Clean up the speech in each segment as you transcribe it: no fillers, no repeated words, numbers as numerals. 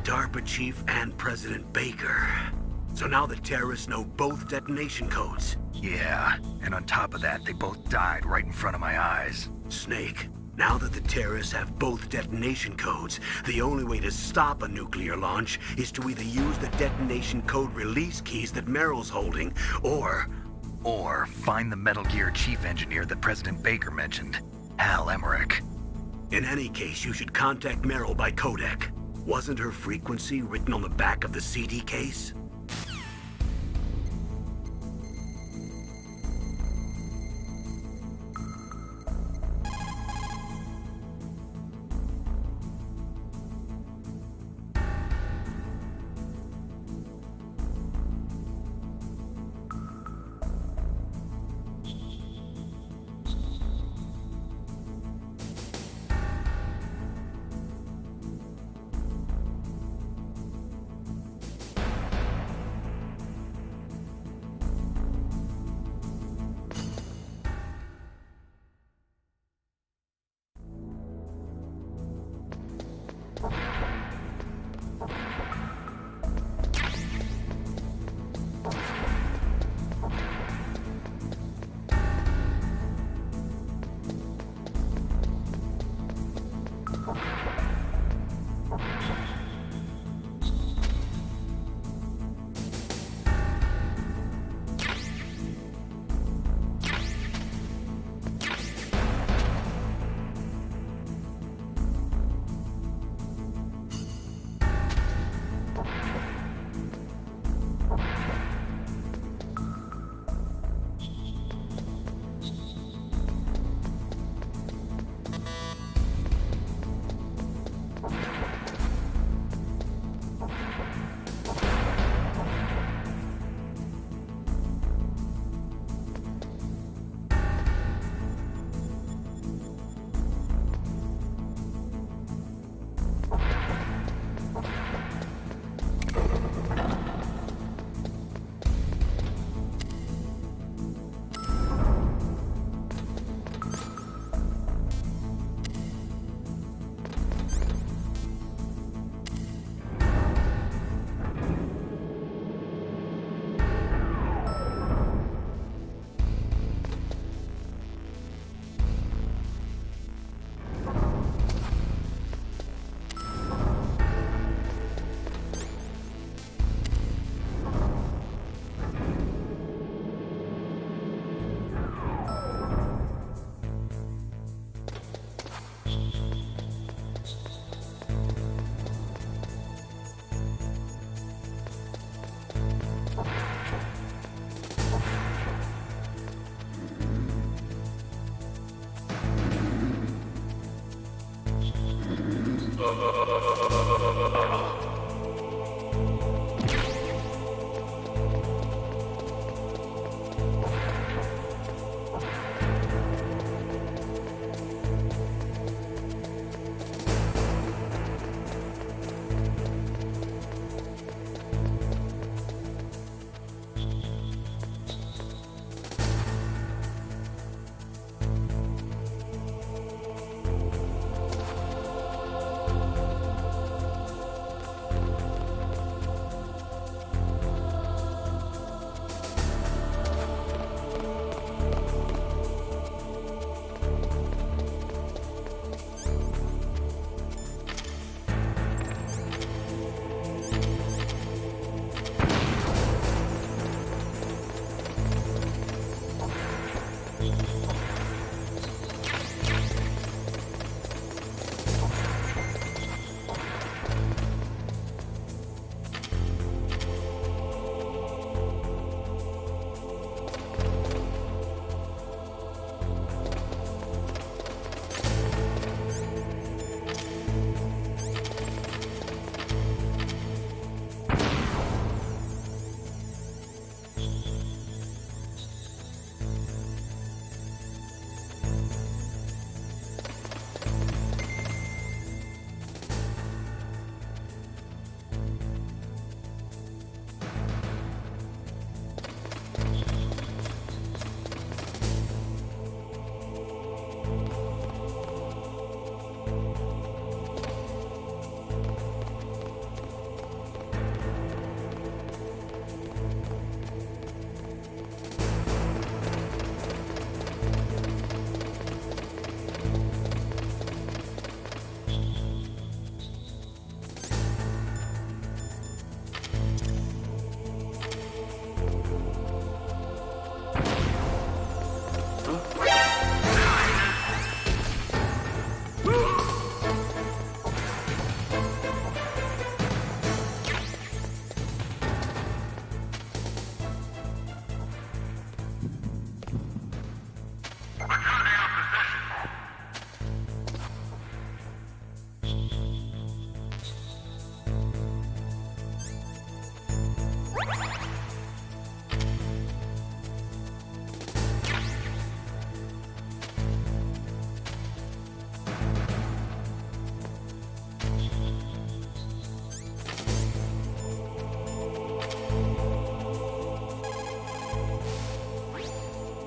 DARPA chief and President Baker. So now the terrorists know both detonation codes. Yeah, and on top of that, they both died right in front of my eyes. Snake, now that the terrorists have both detonation codes, the only way to stop a nuclear launch is to either use the detonation code release keys that Meryl's holding, or find the Metal Gear chief engineer that President Baker mentioned, Hal Emmerich. In any case, you should contact Meryl by codec. Wasn't her frequency written on the back of the CD case?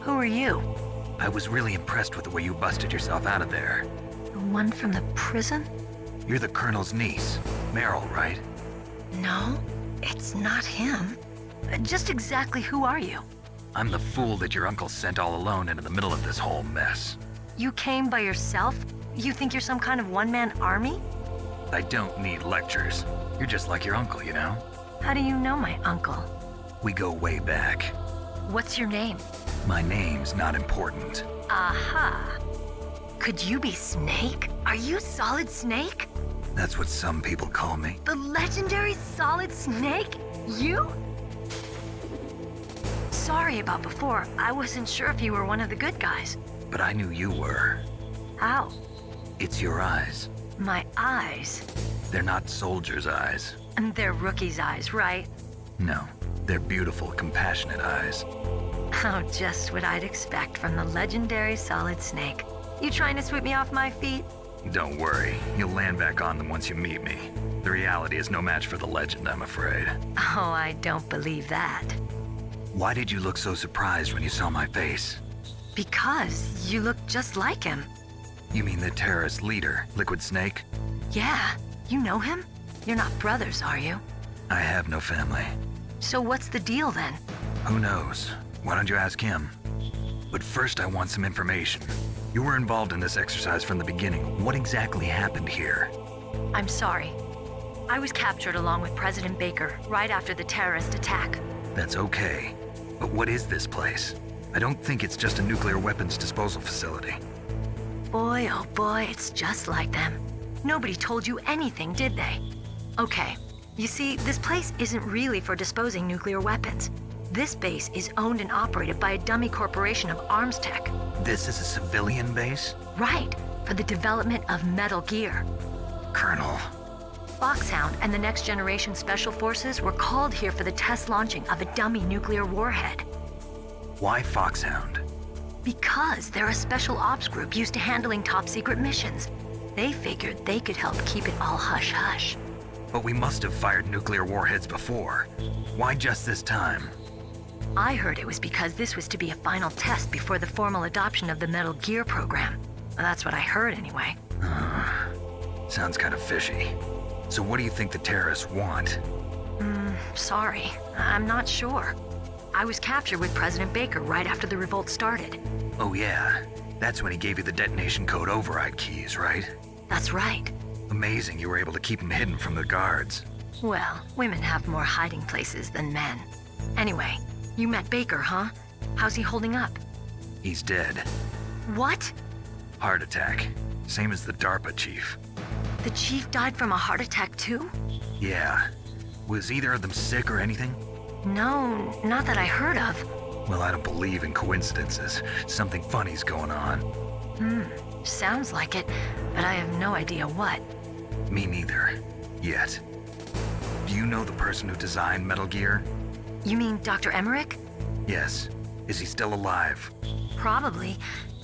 Who are you? I was really impressed with the way you busted yourself out of there. The one from the prison? You're the Colonel's niece, Meryl, right? No, it's not him. Just exactly who are you? I'm the fool that your uncle sent all alone into the middle of this whole mess. You came by yourself? You think you're some kind of one-man army? I don't need lectures. You're just like your uncle, you know? How do you know my uncle? We go way back. What's your name? My name's not important. Aha. Could you be Snake? Are you Solid Snake? That's what some people call me. The legendary Solid Snake? You? Sorry about before. I wasn't sure if you were one of the good guys. But I knew you were. How? It's your eyes. My eyes? They're not soldiers' eyes. And they're rookies' eyes, right? No, they're beautiful, compassionate eyes. Oh, just what I'd expect from the legendary Solid Snake. You trying to sweep me off my feet? Don't worry, you'll land back on them once you meet me. The reality is no match for the legend, I'm afraid. Oh, I don't believe that. Why did you look so surprised when you saw my face? Because you look just like him. You mean the terrorist leader, Liquid Snake? Yeah, you know him? You're not brothers, are you? I have no family. So what's the deal then? Who knows? Why don't you ask him? But first I want some information. You were involved in this exercise from the beginning. What exactly happened here? I'm sorry. I was captured along with President Baker right after the terrorist attack. That's okay. But what is this place? I don't think it's just a nuclear weapons disposal facility. Boy, oh boy, it's just like them. Nobody told you anything, did they? Okay, you see, this place isn't really for disposing nuclear weapons. This base is owned and operated by a dummy corporation of arms tech. This is a civilian base? Right, for the development of Metal Gear. Colonel. Foxhound and the Next Generation Special Forces were called here for the test launching of a dummy nuclear warhead. Why Foxhound? Because they're a special ops group used to handling top secret missions. They figured they could help keep it all hush-hush. But we must have fired nuclear warheads before. Why just this time? I heard it was because this was to be a final test before the formal adoption of the Metal Gear program. That's what I heard anyway. Sounds kind of fishy. So what do you think the terrorists want? Sorry, I'm not sure. I was captured with President Baker right after the revolt started. Oh yeah, that's when he gave you the detonation code override keys, right? That's right. Amazing you were able to keep them hidden from the guards. Well, women have more hiding places than men. Anyway, you met Baker, huh? How's he holding up? He's dead. What? Heart attack. Same as the DARPA chief. The chief died from a heart attack too? Yeah. Was either of them sick or anything? No, not that I heard of. Well, I don't believe in coincidences. Something funny's going on. Sounds like it, but I have no idea what. Me neither. Yet. Do you know the person who designed Metal Gear? You mean Dr. Emmerich? Yes. Is he still alive? Probably.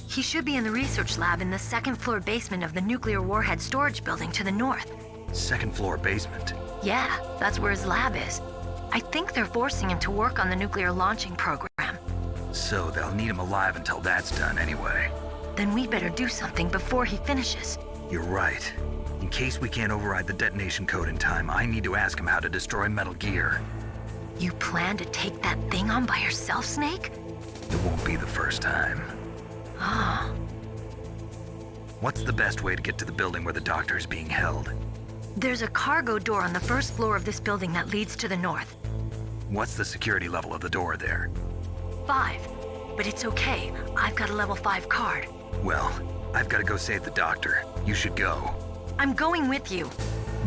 He should be in the research lab in the second floor basement of the nuclear warhead storage building to the north. Second floor basement. Yeah, that's where his lab is. I think they're forcing him to work on the nuclear launching program. So they'll need him alive until that's done anyway. Then we better do something before he finishes. You're right. In case we can't override the detonation code in time, I need to ask him how to destroy Metal Gear. You plan to take that thing on by yourself, Snake? It won't be the first time. Ah. What's the best way to get to the building where the doctor is being held? There's a cargo door on the first floor of this building that leads to the north. What's the security level of the door there? 5. But it's okay. I've got a level 5 card. Well, I've got to go save the doctor. You should go. I'm going with you.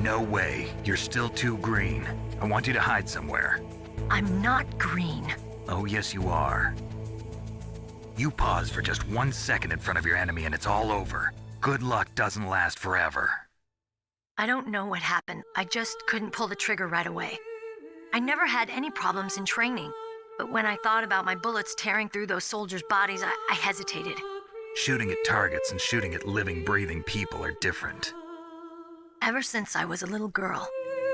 No way. You're still too green. I want you to hide somewhere. I'm not green. Oh, yes, you are. You pause for just 1 second in front of your enemy and it's all over. Good luck doesn't last forever. I don't know what happened. I just couldn't pull the trigger right away. I never had any problems in training, but when I thought about my bullets tearing through those soldiers' bodies, I hesitated. Shooting at targets and shooting at living, breathing people are different. Ever since I was a little girl,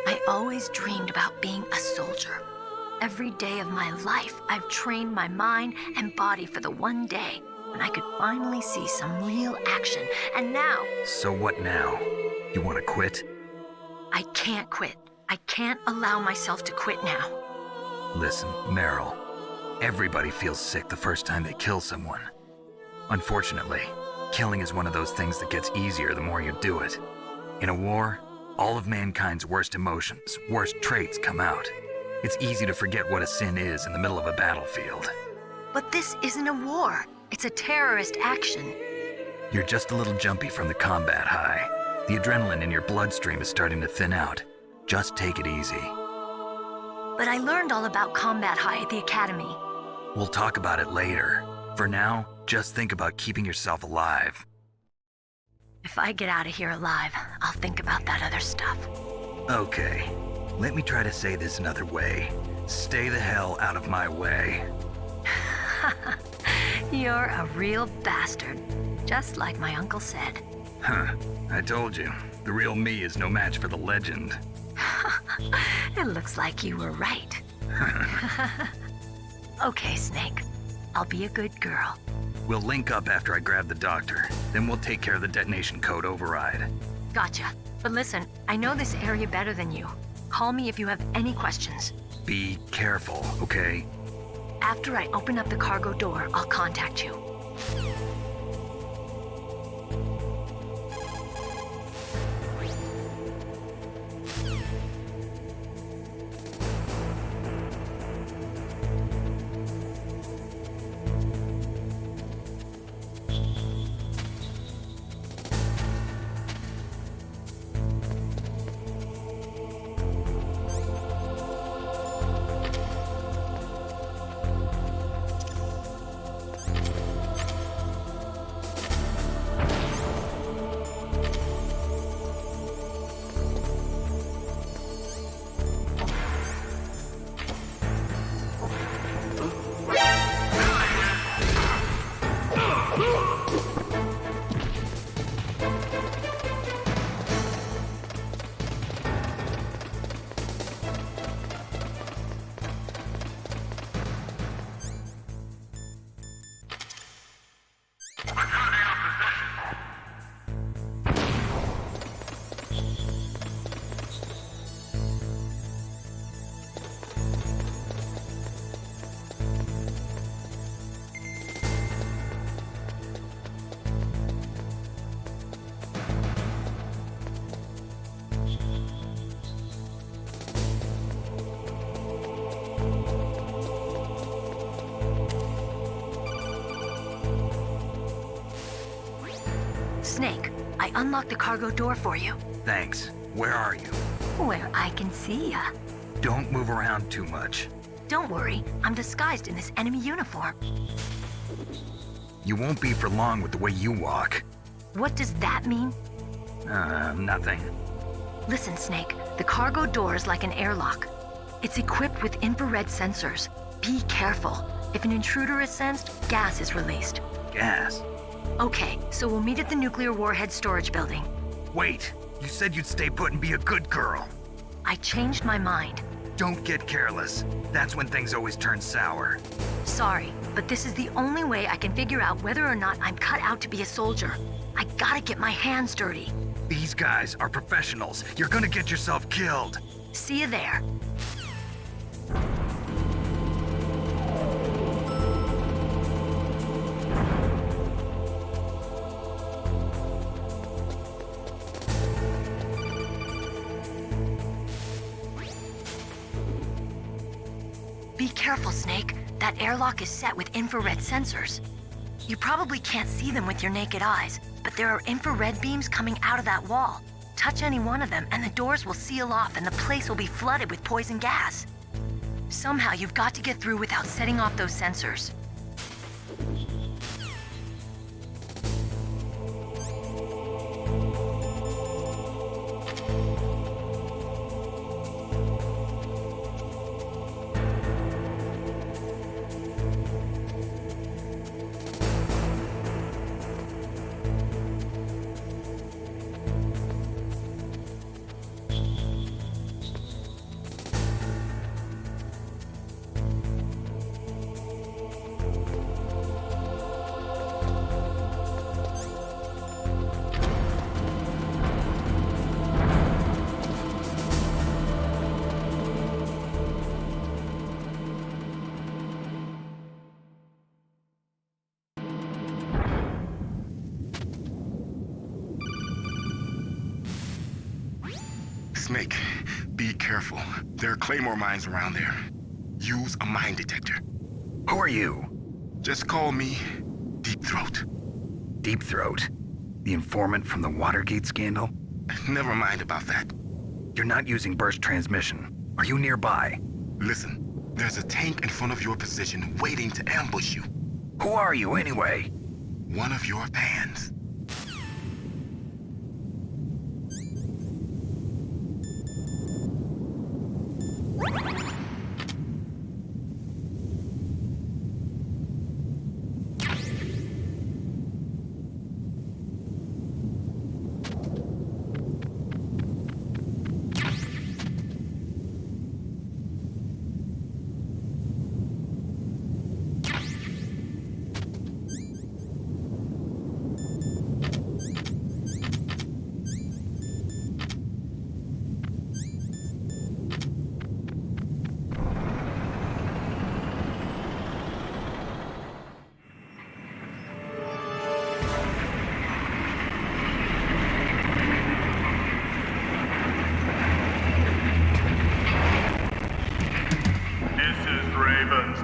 I always dreamed about being a soldier. Every day of my life, I've trained my mind and body for the one day when I could finally see some real action. And now, So what now? You want to quit? I can't quit. I can't allow myself to quit now. Listen, Meryl. Everybody feels sick the first time they kill someone. Unfortunately, killing is one of those things that gets easier the more you do it. In a war, all of mankind's worst emotions, worst traits come out. It's easy to forget what a sin is in the middle of a battlefield. But this isn't a war. It's a terrorist action. You're just a little jumpy from the combat high. The adrenaline in your bloodstream is starting to thin out. Just take it easy. But I learned all about combat high at the academy. We'll talk about it later. For now, just think about keeping yourself alive. If I get out of here alive, I'll think about that other stuff. Okay, let me try to say this another way. Stay the hell out of my way. You're a real bastard, just like my uncle said. Huh, I told you. The real me is no match for the legend. It looks like you were right. Okay, Snake. I'll be a good girl. We'll link up after I grab the doctor. Then we'll take care of the detonation code override. Gotcha. But listen, I know this area better than you. Call me if you have any questions. Be careful, okay? After I open up the cargo door, I'll contact you. Snake, I unlocked the cargo door for you. Thanks. Where are you? Where I can see ya. Don't move around too much. Don't worry, I'm disguised in this enemy uniform. You won't be for long with the way you walk. What does that mean? Nothing. Listen, Snake, the cargo door is like an airlock. It's equipped with infrared sensors. Be careful. If an intruder is sensed, gas is released. Gas? Okay, so we'll meet at the nuclear warhead storage building. Wait! You said you'd stay put and be a good girl. I changed my mind. Don't get careless. That's when things always turn sour. Sorry, but this is the only way I can figure out whether or not I'm cut out to be a soldier. I gotta get my hands dirty. These guys are professionals. You're gonna get yourself killed. See you there. Be careful, Snake. That airlock is set with infrared sensors. You probably can't see them with your naked eyes, but there are infrared beams coming out of that wall. Touch any one of them and the doors will seal off and the place will be flooded with poison gas. Somehow you've got to get through without setting off those sensors. Snake, be careful. There are Claymore mines around there. Use a mine detector. Who are you? Just call me Deep Throat. Deep Throat? The informant from the Watergate scandal? Never mind about that. You're not using burst transmission. Are you nearby? Listen, there's a tank in front of your position waiting to ambush you. Who are you anyway? One of your fans.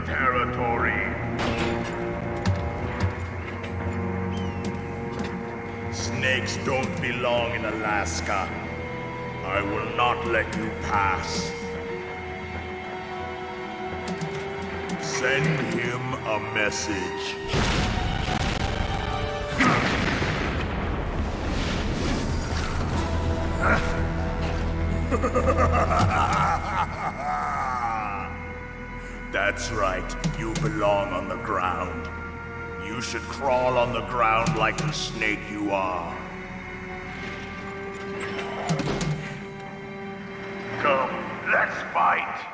Territory. Snakes don't belong in Alaska. I will not let you pass. Send him a message. That's right, you belong on the ground. You should crawl on the ground like the snake you are. Come, let's fight!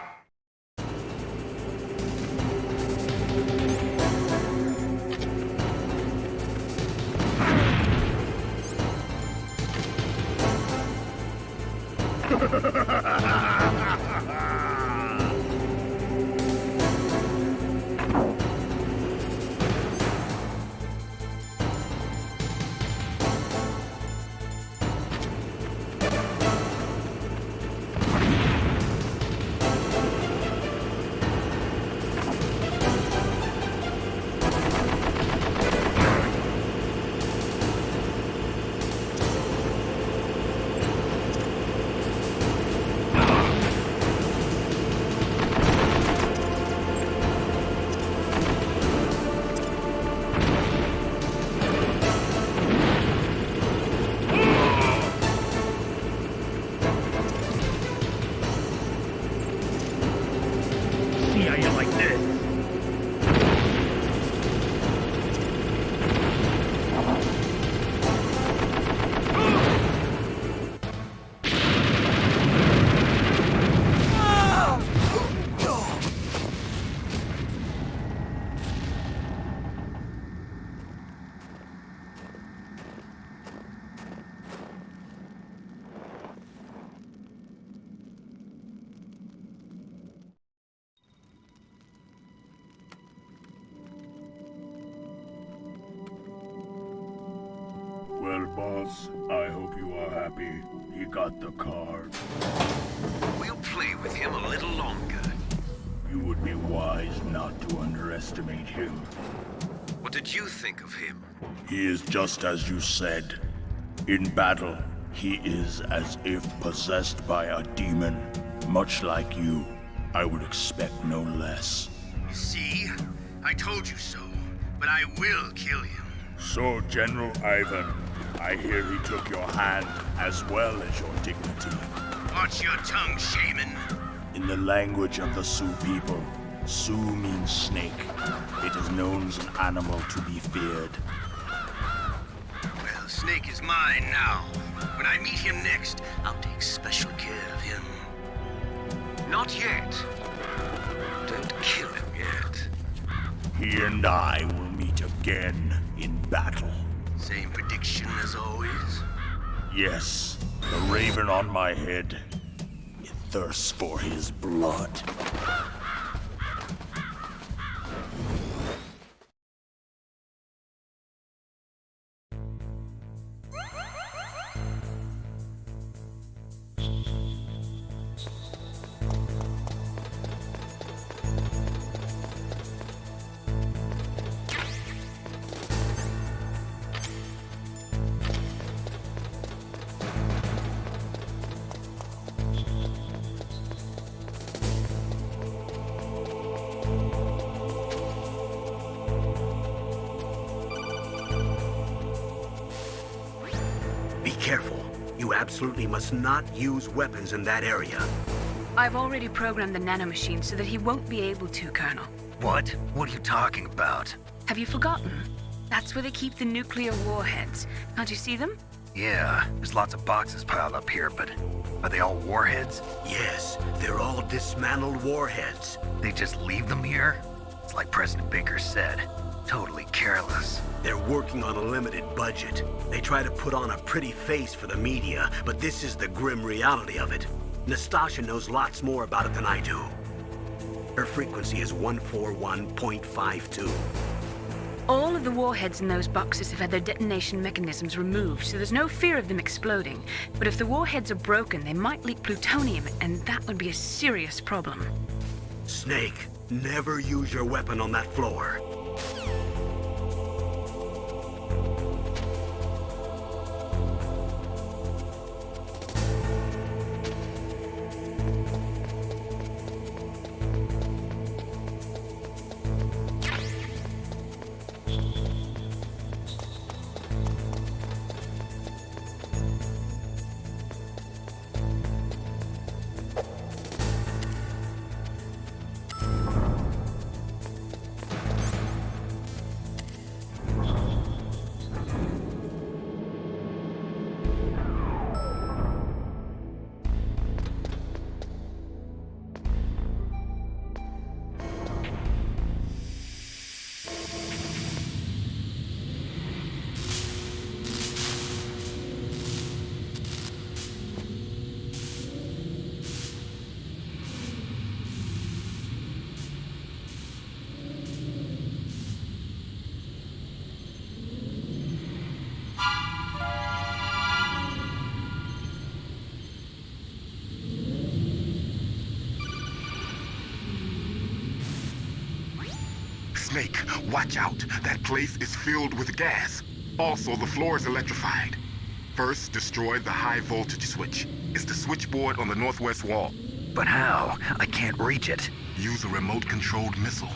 Well, boss, I hope you are happy. He got the card. We'll play with him a little longer. You would be wise not to underestimate him. What did you think of him? He is just as you said. In battle, he is as if possessed by a demon. Much like you, I would expect no less. See? I told you so. But I will kill him. So, General Ivan, I hear he took your hand as well as your dignity. Watch your tongue, shaman. In the language of the Sioux people, Sioux means snake. It is known as an animal to be feared. Well, Snake is mine now. When I meet him next, I'll take special care of him. Not yet. Don't kill him yet. He and I will meet again in battle. Same prediction as always? Yes, the raven on my head. It thirsts for his blood. absolutely must not use weapons in that area. I've already programmed the nanomachine so that he won't be able to, Colonel. What? What are you talking about? Have you forgotten? That's where they keep the nuclear warheads. Can't you see them? Yeah, there's lots of boxes piled up here, but are they all warheads? Yes, they're all dismantled warheads. They just leave them here? It's like President Baker said, totally careless. They're working on a limited budget. They try to put on a pretty face for the media, but this is the grim reality of it. Nastasha knows lots more about it than I do. Her frequency is 141.52. All of the warheads in those boxes have had their detonation mechanisms removed, so there's no fear of them exploding. But if the warheads are broken, they might leak plutonium, and that would be a serious problem. Snake, never use your weapon on that floor. Snake, watch out. That place is filled with gas. Also, the floor is electrified. First, destroy the high voltage switch. It's the switchboard on the northwest wall. But how? I can't reach it. Use a remote-controlled missile.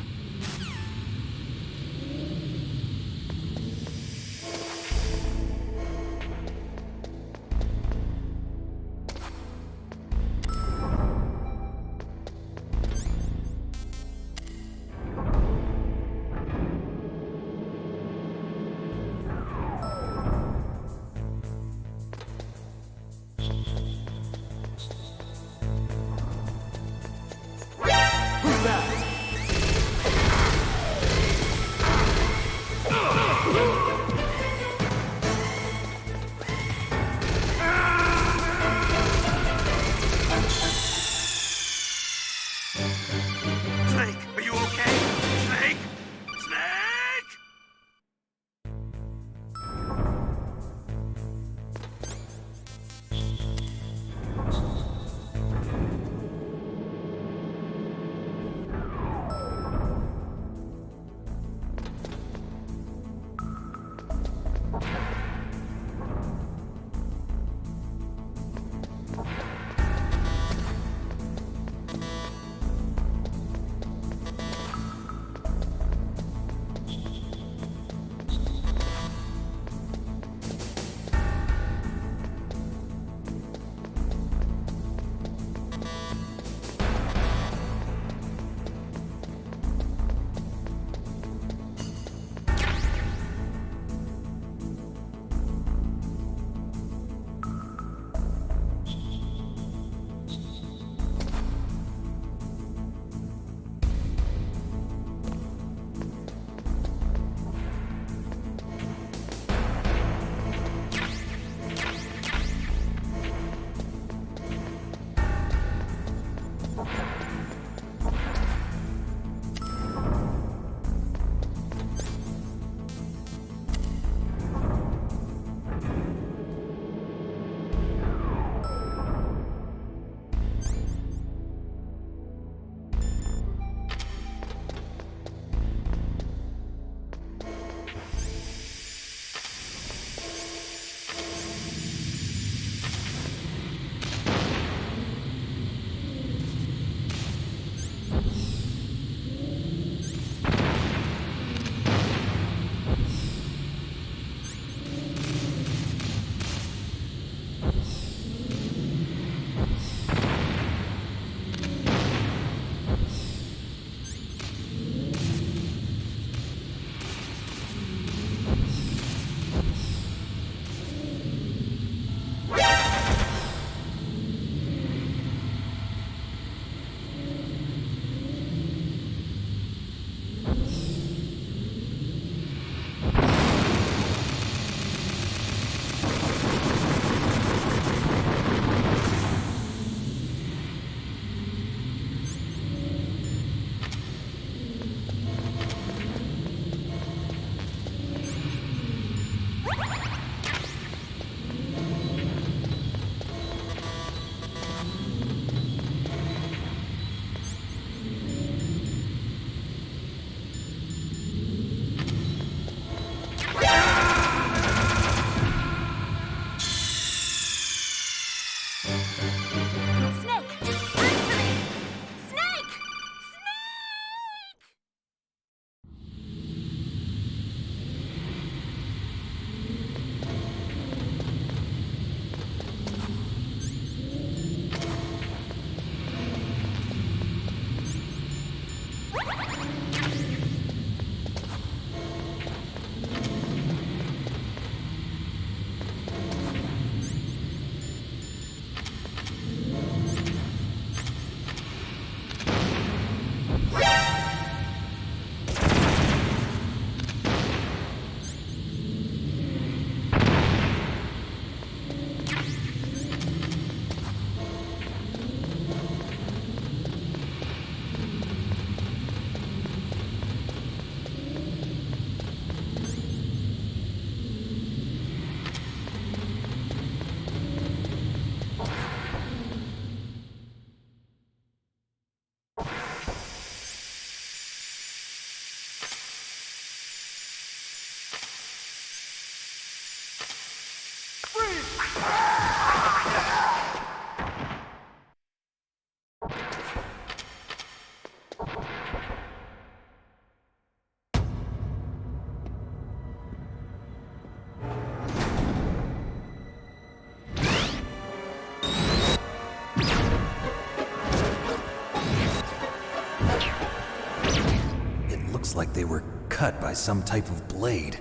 looks like they were cut by some type of blade.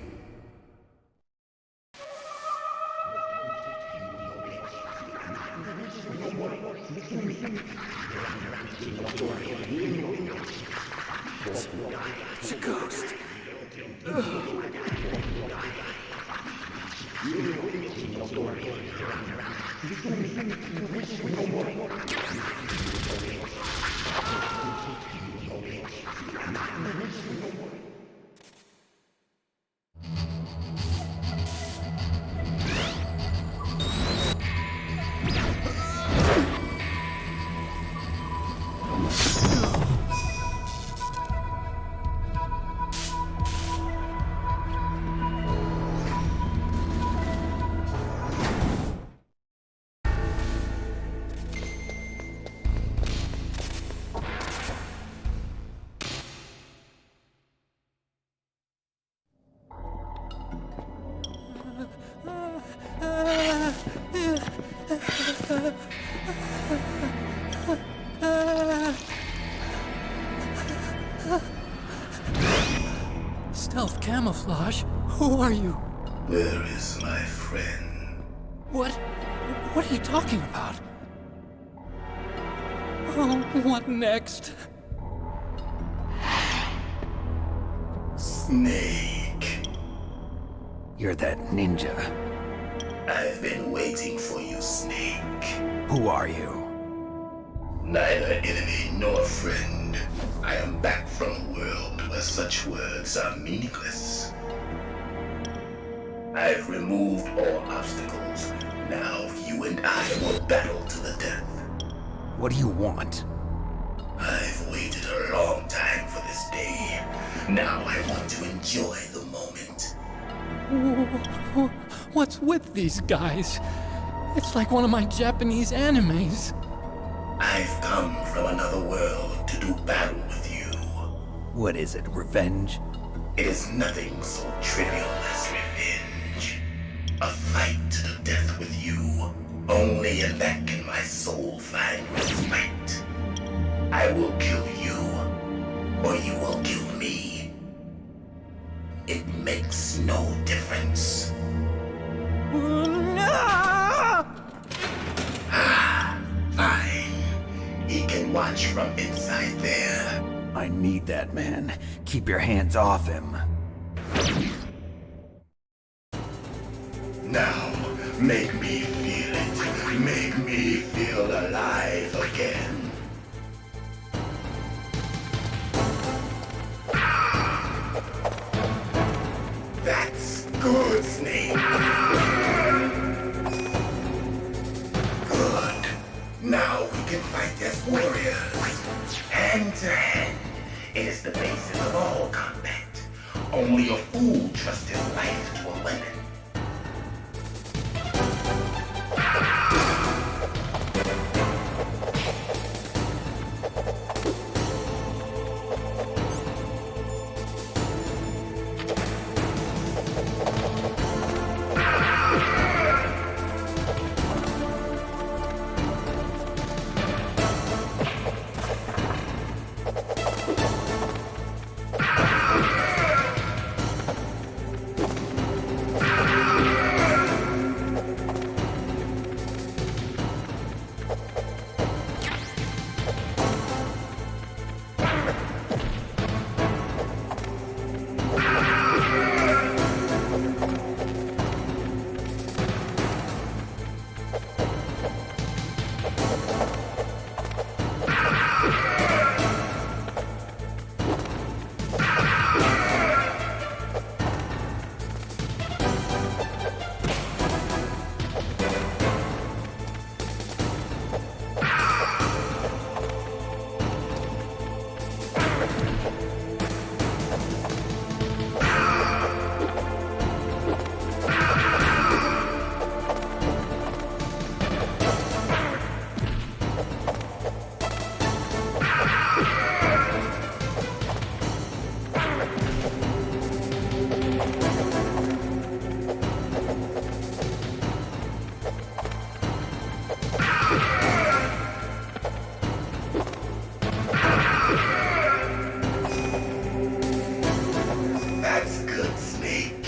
It's a ghost. Stealth camouflage? Who are you? Where is my friend? What are you talking about? Oh, what next? Snake. You're that ninja. I've been waiting for you, Snake. Who are you? Neither enemy nor friend. I am back from a world where such words are meaningless. I've removed all obstacles. Now you and I will battle to the death. What do you want? I've waited a long time for this day. Now I want to enjoy the moment. What's with these guys? It's like one of my Japanese animes. I've come from another world to do battle with you. What is it, revenge? It is nothing so trivial as revenge. A fight to the death with you. Only in that can my soul find respite. I will kill you, or you will kill me. It makes no difference. Fine. He can watch from inside there. I need that man. Keep your hands off him. Now, make me feel it. Make me feel alive again. That's good, Snake. Good. Now we can fight as warriors. Hand to hand. It is the basis of all combat. Only a fool trusts his life to a weapon. That's good, Snake.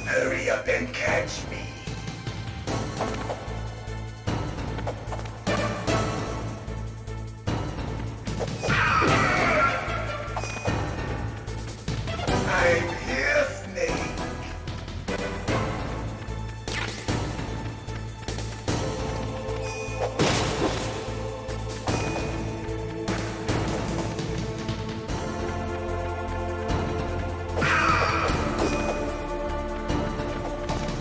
Hurry up and catch me. I'm here, Snake.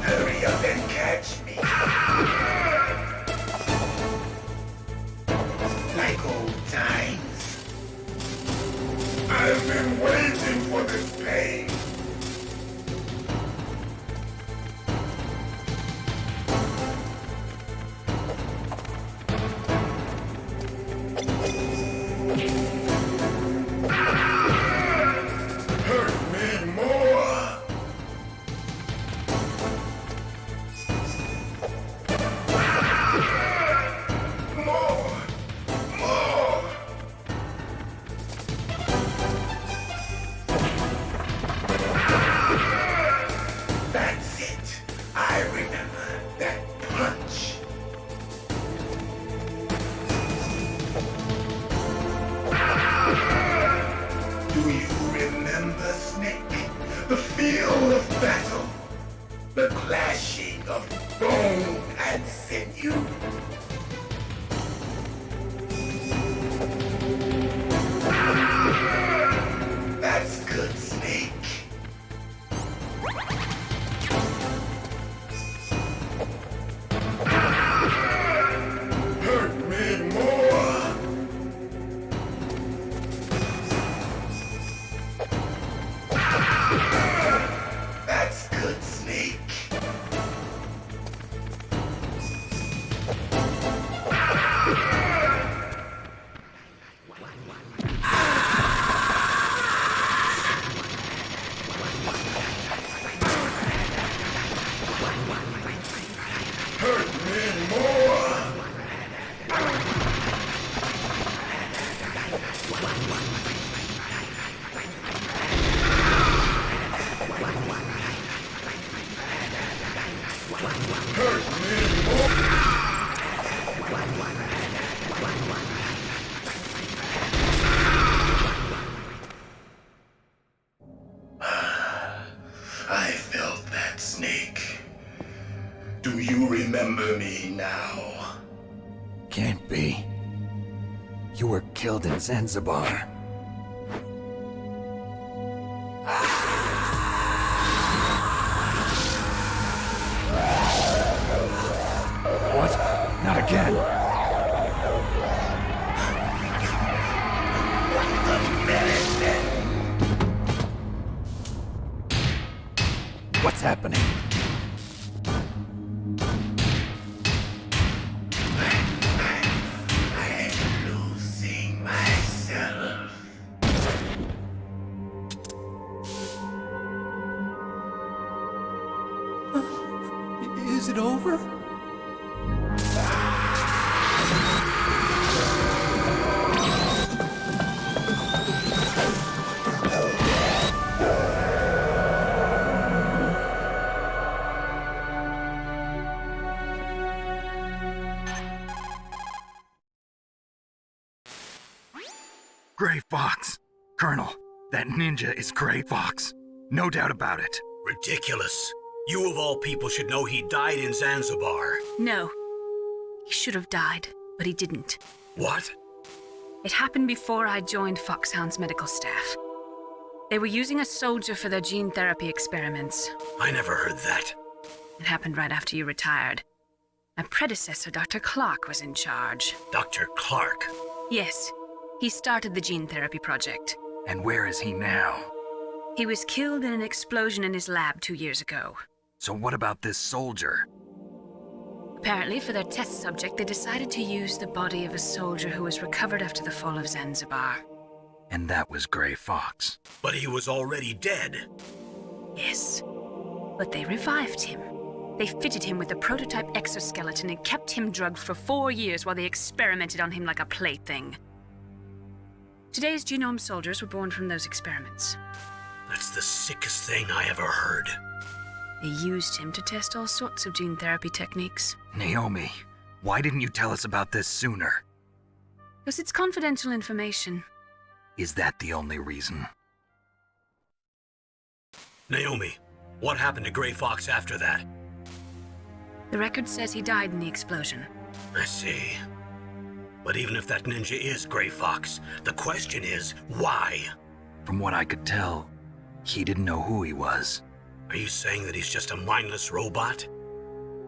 Hurry up and catch me. Like old times. I've been waiting for this pain. Hurt me more. More. That's it. I remember that punch. Do you remember, Snake? The feel of battle. The clashing of bone and sinew. That's good, Snake. Hurt me more. That's good, Snake. Hurt me more. Hurt me more. I felt that, Snake. Do you remember me now? Can't be. You were killed in Zanzibar. What? Not again. What's happening? I'm losing myself. Is it over? Gray Fox! Colonel, that ninja is Gray Fox. No doubt about it. Ridiculous. You of all people should know he died in Zanzibar. No. He should have died, but he didn't. What? It happened before I joined Foxhound's medical staff. They were using a soldier for their gene therapy experiments. I never heard that. It happened right after you retired. My predecessor, Dr. Clark, was in charge. Dr. Clark. Yes, he started the gene therapy project. And where is he now? He was killed in an explosion in his lab 2 years ago. So what about this soldier? Apparently, for their test subject, they decided to use the body of a soldier who was recovered after the fall of Zanzibar. And that was Gray Fox. But he was already dead. Yes, but they revived him. They fitted him with a prototype exoskeleton and kept him drugged for 4 years while they experimented on him like a plaything. Today's genome soldiers were born from those experiments. That's the sickest thing I ever heard. They used him to test all sorts of gene therapy techniques. Naomi, why didn't you tell us about this sooner? Because it's confidential information. Is that the only reason? Naomi, what happened to Gray Fox after that? The record says he died in the explosion. I see. But even if that ninja is Gray Fox, the question is, why? From what I could tell, he didn't know who he was. Are you saying that he's just a mindless robot?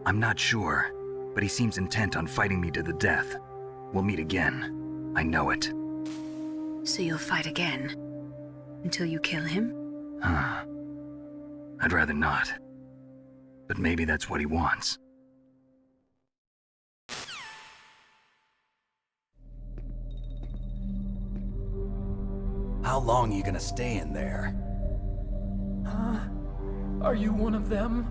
I'm not sure, but he seems intent on fighting me to the death. We'll meet again. I know it. So you'll fight again? Until you kill him? Huh. I'd rather not. But maybe that's what he wants. How long are you gonna stay in there? Huh? Are you one of them?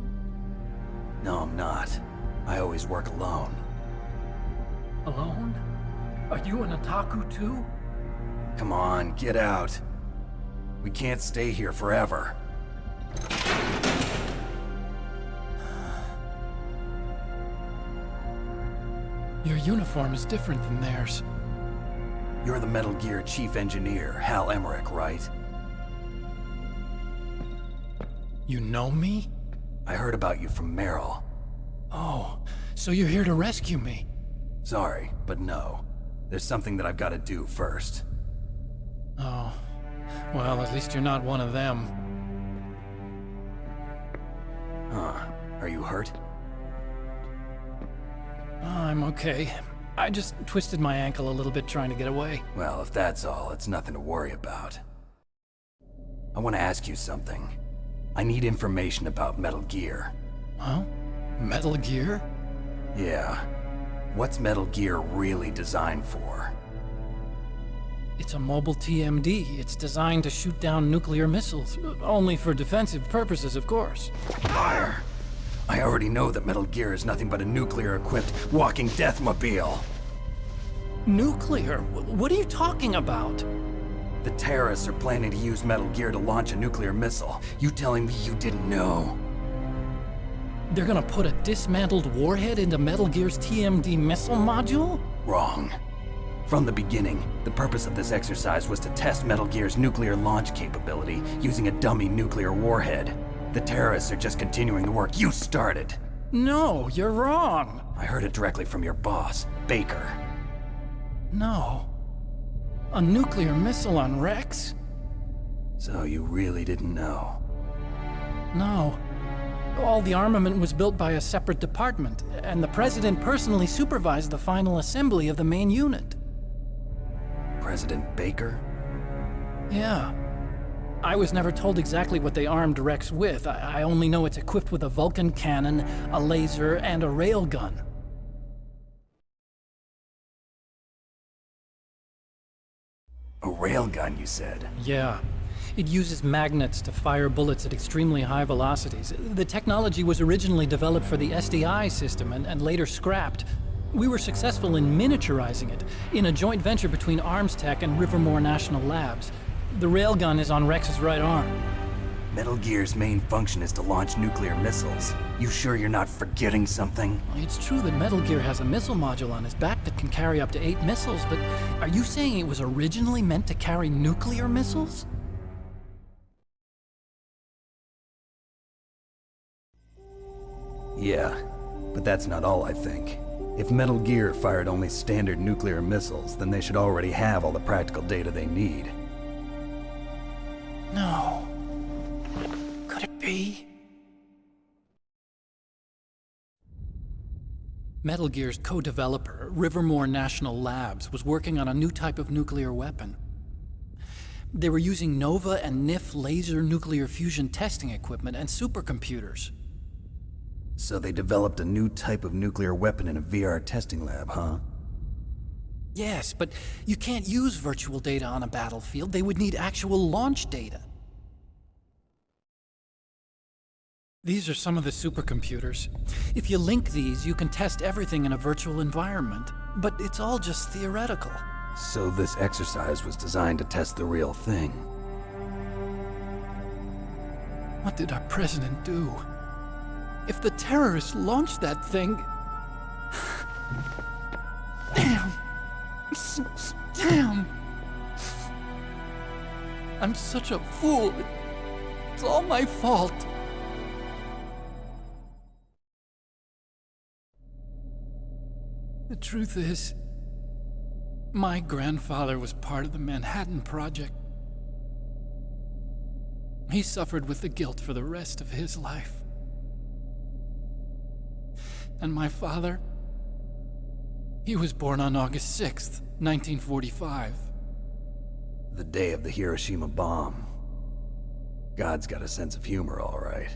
No, I'm not. I always work alone. Alone? Are you an otaku too? Come on, get out. We can't stay here forever. Your uniform is different than theirs. You're the Metal Gear chief engineer, Hal Emmerich, right? You know me? I heard about you from Meryl. Oh, so you're here to rescue me? Sorry, but no. There's something that I've got to do first. Oh, well, at least you're not one of them. Huh. Are you hurt? I'm okay. I just twisted my ankle a little bit trying to get away. Well, if that's all, it's nothing to worry about. I want to ask you something. I need information about Metal Gear. Huh? Metal Gear? Yeah. What's Metal Gear really designed for? It's a mobile TMD. It's designed to shoot down nuclear missiles. Only for defensive purposes, of course. Fire! I already know that Metal Gear is nothing but a nuclear-equipped walking deathmobile. Nuclear? What are you talking about? The terrorists are planning to use Metal Gear to launch a nuclear missile. You telling me you didn't know? They're gonna put a dismantled warhead into Metal Gear's TMD missile module? Wrong. From the beginning, the purpose of this exercise was to test Metal Gear's nuclear launch capability using a dummy nuclear warhead. The terrorists are just continuing the work you started. No, you're wrong. I heard it directly from your boss, Baker. No. A nuclear missile on Rex? So you really didn't know? No. All the armament was built by a separate department, and the President personally supervised the final assembly of the main unit. President Baker? Yeah. I was never told exactly what they armed Rex with. I only know it's equipped with a Vulcan cannon, a laser, and a railgun. A railgun, you said? Yeah. It uses magnets to fire bullets at extremely high velocities. The technology was originally developed for the SDI system and later scrapped. We were successful in miniaturizing it in a joint venture between ArmsTech and Rivermore National Labs. The railgun is on Rex's right arm. Metal Gear's main function is to launch nuclear missiles. You sure you're not forgetting something? It's true that Metal Gear has a missile module on his back that can carry up to 8 missiles, but are you saying it was originally meant to carry nuclear missiles? Yeah, but that's not all I think. If Metal Gear fired only standard nuclear missiles, then they should already have all the practical data they need. No. Could it be? Metal Gear's co-developer, Rivermore National Labs, was working on a new type of nuclear weapon. They were using NOVA and NIF laser nuclear fusion testing equipment and supercomputers. So they developed a new type of nuclear weapon in a VR testing lab, huh? Yes, but you can't use virtual data on a battlefield. They would need actual launch data. These are some of the supercomputers. If you link these, you can test everything in a virtual environment. But it's all just theoretical. So this exercise was designed to test the real thing. What did our president do? If the terrorists launched that thing... Damn! Damn! I'm such a fool. It's all my fault. The truth is, my grandfather was part of the Manhattan Project. He suffered with the guilt for the rest of his life. And my father, he was born on August 6th, 1945. The day of the Hiroshima bomb. God's got a sense of humor, all right.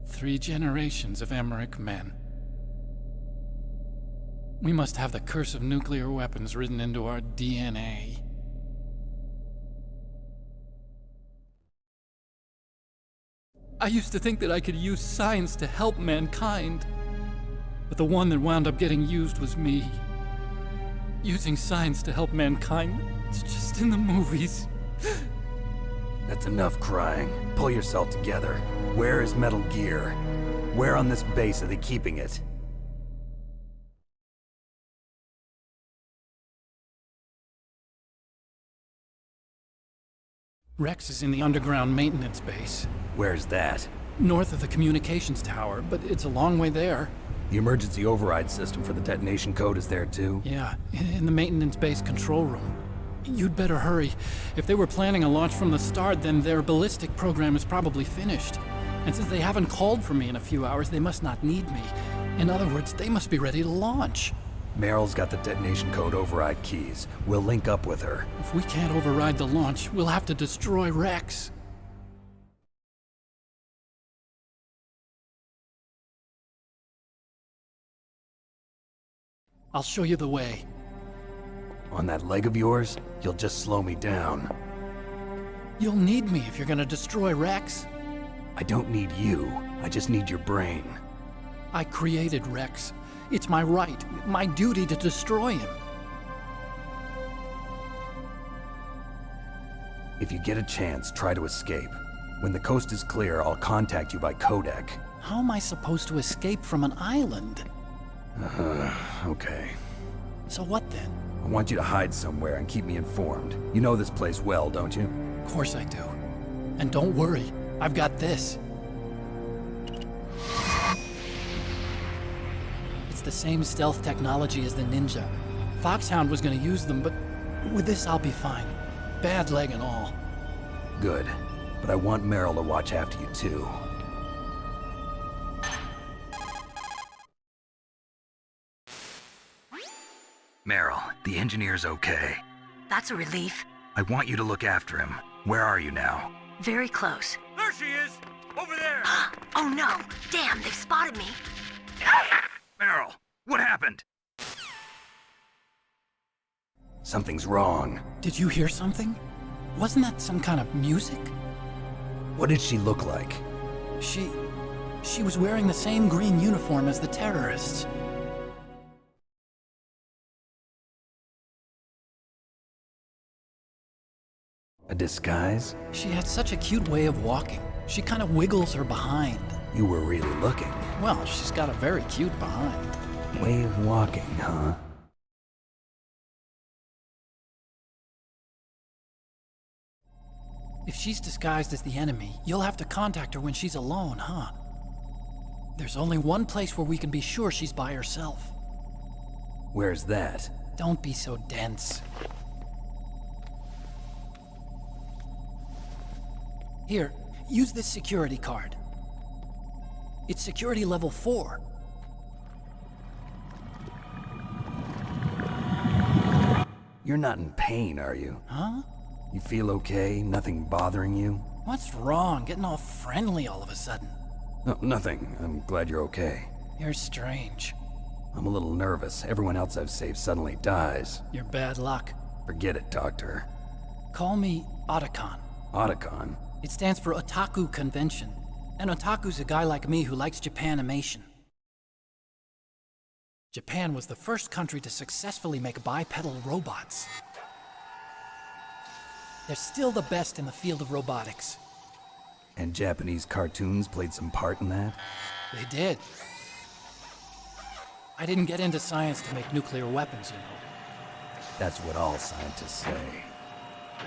3 generations of Emmerich men. We must have the curse of nuclear weapons written into our DNA. I used to think that I could use science to help mankind, but the one that wound up getting used was me. Using science to help mankind, it's just in the movies. That's enough crying. Pull yourself together. Where is Metal Gear? Where on this base are they keeping it? Rex is in the underground maintenance base. Where's that? North of the communications tower, but it's a long way there. The emergency override system for the detonation code is there too? Yeah, in the maintenance base control room. You'd better hurry. If they were planning a launch from the start, then their ballistic program is probably finished. And since they haven't called for me in a few hours, they must not need me. In other words, they must be ready to launch. Meryl's got the detonation code override keys. We'll link up with her. If we can't override the launch, we'll have to destroy Rex. I'll show you the way. On that leg of yours, you'll just slow me down. You'll need me if you're gonna destroy Rex. I don't need you. I just need your brain. I created Rex. It's my right, my duty to destroy him. If you get a chance, try to escape. When the coast is clear, I'll contact you by codec. How am I supposed to escape from an island? Okay. So what then? I want you to hide somewhere and keep me informed. You know this place well, don't you? Of course I do. And don't worry, I've got this. It's the same stealth technology as the Ninja. Foxhound was gonna use them, but with this I'll be fine. Bad leg and all. Good. But I want Meryl to watch after you too. Meryl, the engineer's okay. That's a relief. I want you to look after him. Where are you now? Very close. There she is! Over there! Oh no! Damn, they've spotted me. Meryl, what happened? Something's wrong. Did you hear something? Wasn't that some kind of music? What did she look like? She was wearing the same green uniform as the terrorists. A disguise? She had such a cute way of walking. She kind of wiggles her behind. You were really looking. Well, she's got a very cute behind. Way of walking, huh? If she's disguised as the enemy, you'll have to contact her when she's alone, huh? There's only one place where we can be sure she's by herself. Where's that? Don't be so dense. Here, use this security card. It's security level 4. You're not in pain, are you? Huh? You feel okay? Nothing bothering you? What's wrong? Getting all friendly all of a sudden. No, nothing. I'm glad you're okay. You're strange. I'm a little nervous. Everyone else I've saved suddenly dies. You're bad luck. Forget it, Doctor. Call me Otacon. Otacon? It stands for Otaku Convention. And Otaku's a guy like me who likes Japanimation. Japan was the first country to successfully make bipedal robots. They're still the best in the field of robotics. And Japanese cartoons played some part in that? They did. I didn't get into science to make nuclear weapons, you know. That's what all scientists say.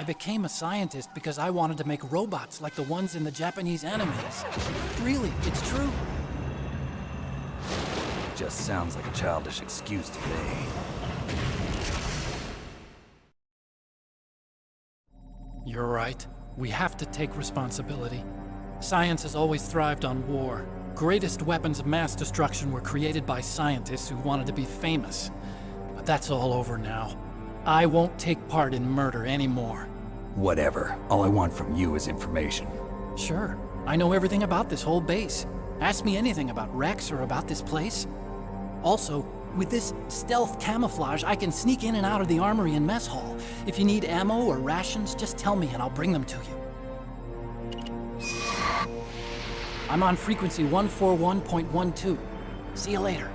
I became a scientist because I wanted to make robots like the ones in the Japanese animes. Really, it's true. Just sounds like a childish excuse to me. You're right. We have to take responsibility. Science has always thrived on war. Greatest weapons of mass destruction were created by scientists who wanted to be famous. But that's all over now. I won't take part in murder anymore. Whatever. All I want from you is information. Sure. I know everything about this whole base. Ask me anything about Rex or about this place. Also, with this stealth camouflage, I can sneak in and out of the armory and mess hall. If you need ammo or rations, just tell me and I'll bring them to you. I'm on frequency 141.12. See you later.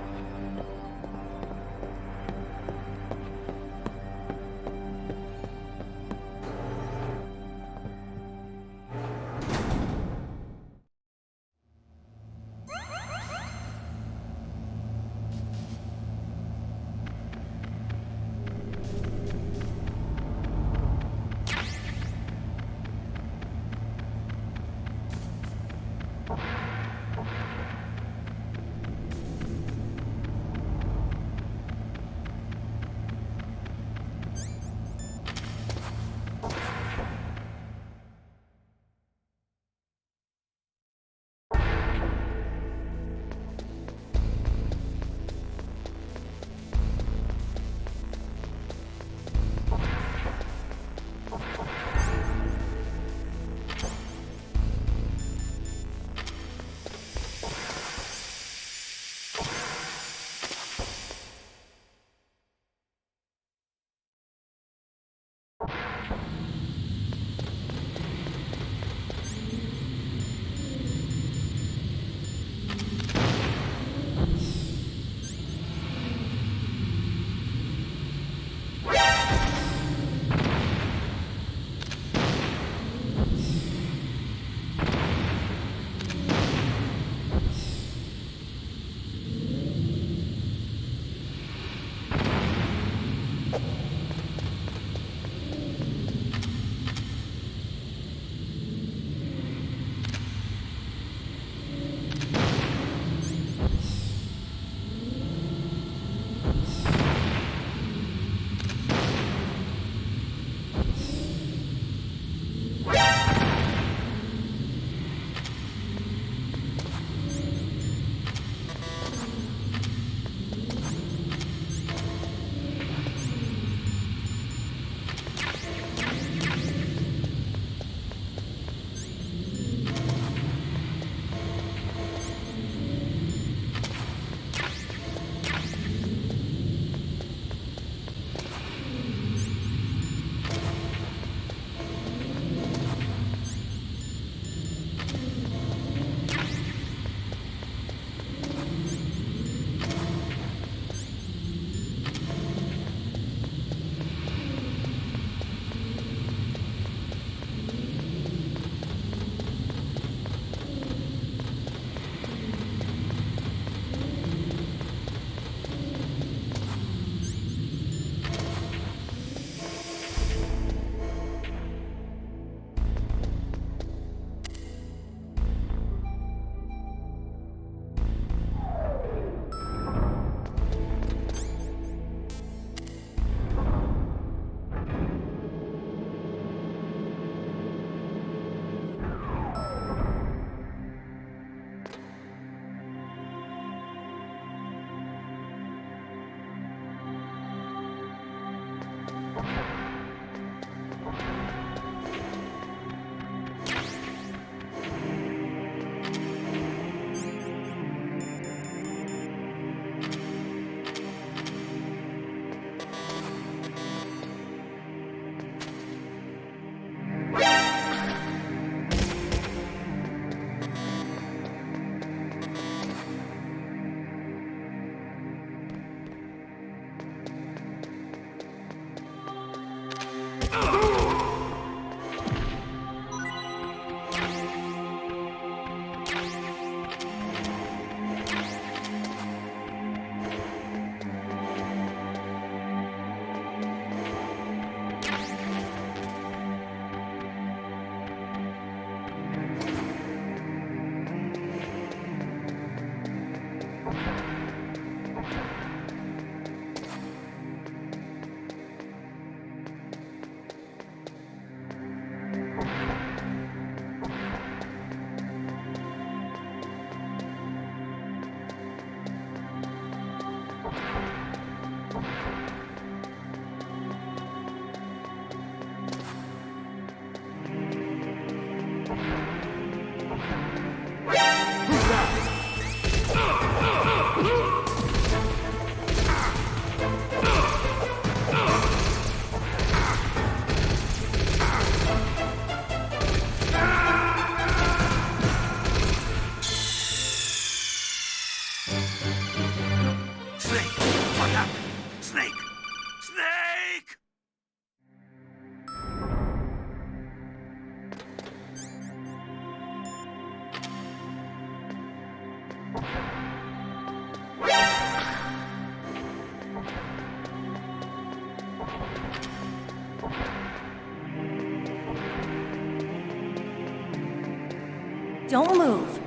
Don't move.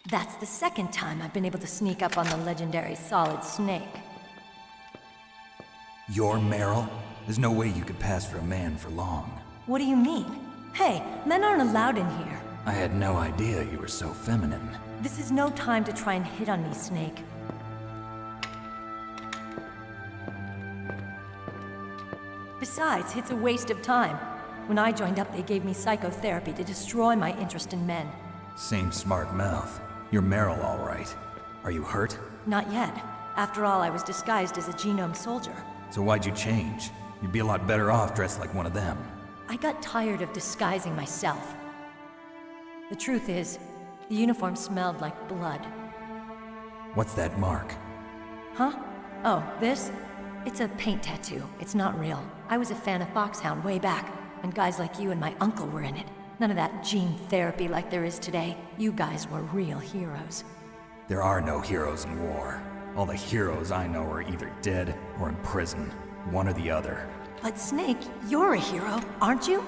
That's the second time I've been able to sneak up on the legendary Solid Snake. You're Meryl? There's no way you could pass for a man for long. What do you mean? Hey, men aren't allowed in here. I had no idea you were so feminine. This is no time to try and hit on me, Snake. Besides, it's a waste of time. When I joined up, they gave me psychotherapy to destroy my interest in men. Same smart mouth. You're Meryl, all right. Are you hurt? Not yet. After all, I was disguised as a genome soldier. So why'd you change? You'd be a lot better off dressed like one of them. I got tired of disguising myself. The truth is, the uniform smelled like blood. What's that mark? Huh? Oh, this? It's a paint tattoo. It's not real. I was a fan of Foxhound way back, and guys like you and my uncle were in it. None of that gene therapy like there is today. You guys were real heroes. There are no heroes in war. All the heroes I know are either dead or in prison. One or the other. But Snake, you're a hero, aren't you?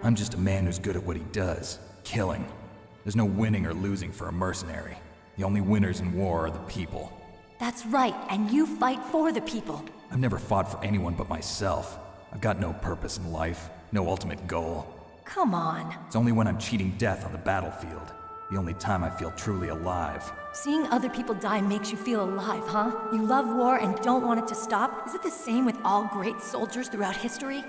I'm just a man who's good at what he does. Killing. There's no winning or losing for a mercenary. The only winners in war are the people. That's right, and you fight for the people. I've never fought for anyone but myself. I've got no purpose in life, no ultimate goal. Come on. It's only when I'm cheating death on the battlefield. The only time I feel truly alive. Seeing other people die makes you feel alive, huh? You love war and don't want it to stop? Is it the same with all great soldiers throughout history?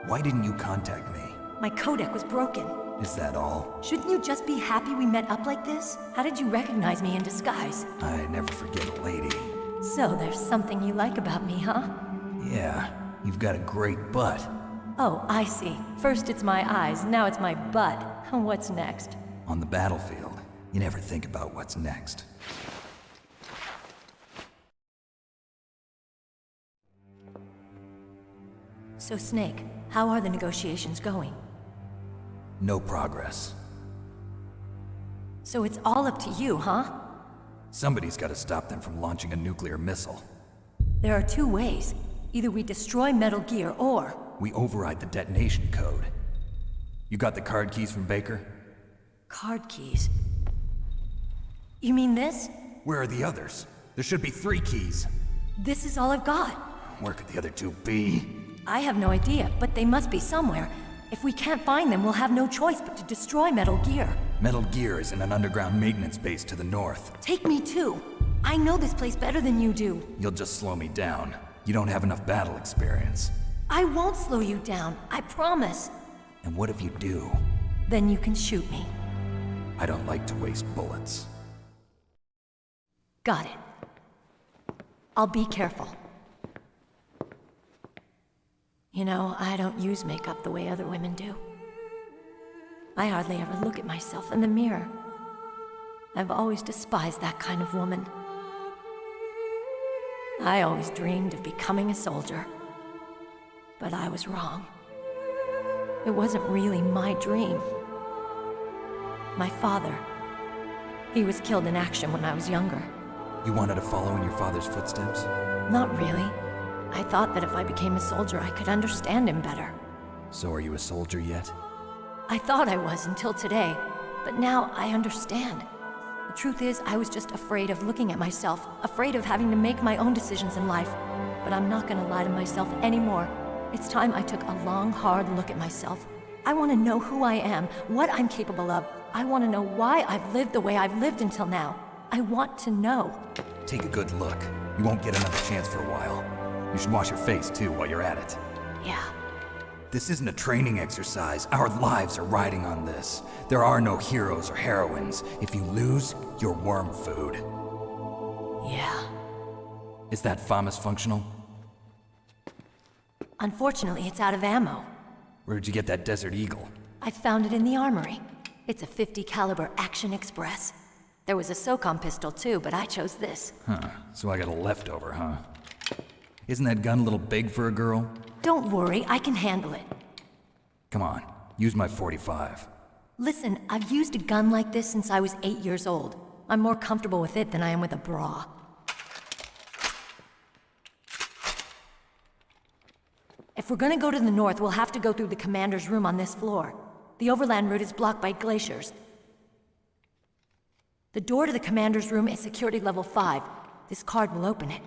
Why didn't you contact me? My codec was broken. Is that all? Shouldn't you just be happy we met up like this? How did you recognize me in disguise? I never forget a lady. So there's something you like about me, huh? Yeah, you've got a great butt. Oh, I see. First it's my eyes, now it's my butt. What's next? On the battlefield, you never think about what's next. So Snake, how are the negotiations going? No progress. So it's all up to you, huh? Somebody's got to stop them from launching a nuclear missile. There are two ways. Either we destroy Metal Gear, or... we override the detonation code. You got the card keys from Baker? Card keys? You mean this? Where are the others? There should be 3 keys. This is all I've got. Where could the other 2 be? I have no idea, but they must be somewhere. If we can't find them, we'll have no choice but to destroy Metal Gear. Metal Gear is in an underground maintenance base to the north. Take me too. I know this place better than you do. You'll just slow me down. You don't have enough battle experience. I won't slow you down, I promise. And what if you do? Then you can shoot me. I don't like to waste bullets. Got it. I'll be careful. You know, I don't use makeup the way other women do. I hardly ever look at myself in the mirror. I've always despised that kind of woman. I always dreamed of becoming a soldier. But I was wrong. It wasn't really my dream. My father, he was killed in action when I was younger. You wanted to follow in your father's footsteps? Not really. I thought that if I became a soldier, I could understand him better. So are you a soldier yet? I thought I was until today, but now I understand. The truth is, I was just afraid of looking at myself, afraid of having to make my own decisions in life. But I'm not gonna lie to myself anymore. It's time I took a long, hard look at myself. I want to know who I am, what I'm capable of. I want to know why I've lived the way I've lived until now. I want to know. Take a good look. You won't get another chance for a while. You should wash your face, too, while you're at it. Yeah. This isn't a training exercise. Our lives are riding on this. There are no heroes or heroines. If you lose, you're worm food. Yeah. Is that FAMAS functional? Unfortunately, it's out of ammo. Where'd you get that Desert Eagle? I found it in the armory. It's a .50 caliber Action Express. There was a SOCOM pistol too, but I chose this. Huh, so I got a leftover, huh? Isn't that gun a little big for a girl? Don't worry, I can handle it. Come on, use my .45. Listen, I've used a gun like this since I was 8 years old. I'm more comfortable with it than I am with a bra. If we're gonna go to the north, we'll have to go through the commander's room on this floor. The overland route is blocked by glaciers. The door to the commander's room is security level 5. This card will open it.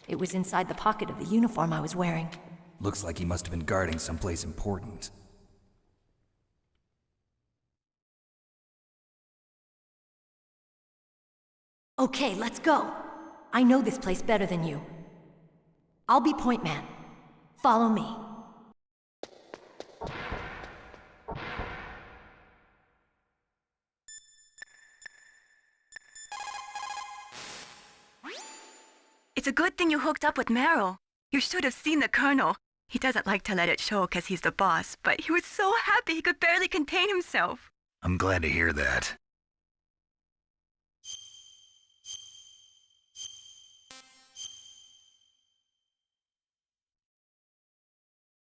It was inside the pocket of the uniform I was wearing. Looks like he must have been guarding someplace important. Okay, let's go. I know this place better than you. I'll be point man. Follow me. It's a good thing you hooked up with Meryl. You should have seen the Colonel. He doesn't like to let it show because he's the boss, but he was so happy he could barely contain himself. I'm glad to hear that.